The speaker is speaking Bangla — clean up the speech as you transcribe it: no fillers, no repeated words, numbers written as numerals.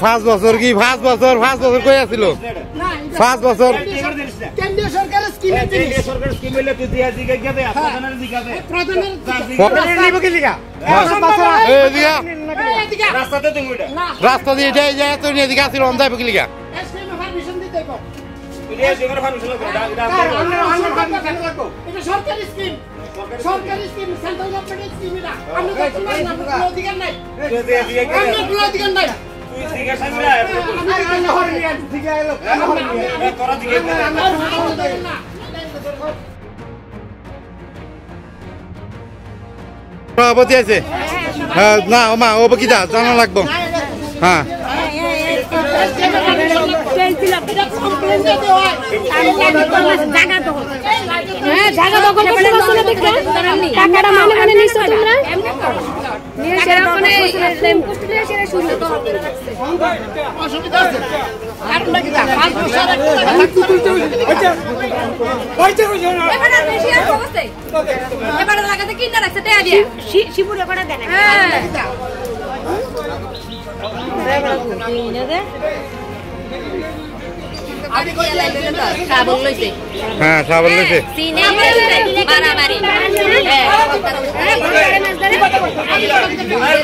5 বছর কি 5 বছর কই আছিল 5 বছর কেন্দ্রীয় সরকারের স্কিমে কেন্দ্রীয় সরকারের স্কিম হইলে তুই দিয়া দিকে গেবে প্রধানের দিকে প্রধানের নিব কি লিগা এই দিগা রাস্তাতে তুমি ওইটা রাস্তা দিয়ে যাই তো নিয়ে দিগা আছিল অন্ধাই কি লিগা এসএম পারমিশন দিতে কো এটা জেগার পারমিশন লাগবে এটা সরকারি স্কিম সেন্ট্রাল গভর্নমেন্টের স্কিম এটা আমরা তো কোনো অধিকার নাই কোনো অধিকার নাই তুই দিকে সামনে আয় আমি হর নিয়ে দিকে আইলো তোরা দিকে সভাপতি আছে না মা ও কি দা জানা লাগবো হ্যাঁ জায়গা দখল করতে বসলে দেখো টাকাটা মানে মানে নিছো তোমরা নিয়ে সেরকম সেম পোস্টে সেরা শুরু তো অসুবিধা আছে আর লাগি দা 5 বছর একটা ওইটা এবারে বেশি আর অবস্থা এবারে লাগাতে কিনা রাখতে দেয়া দিয়া শিবুরে কটা দেন হ্যাঁ সাবল লইছে সিনে মারামারি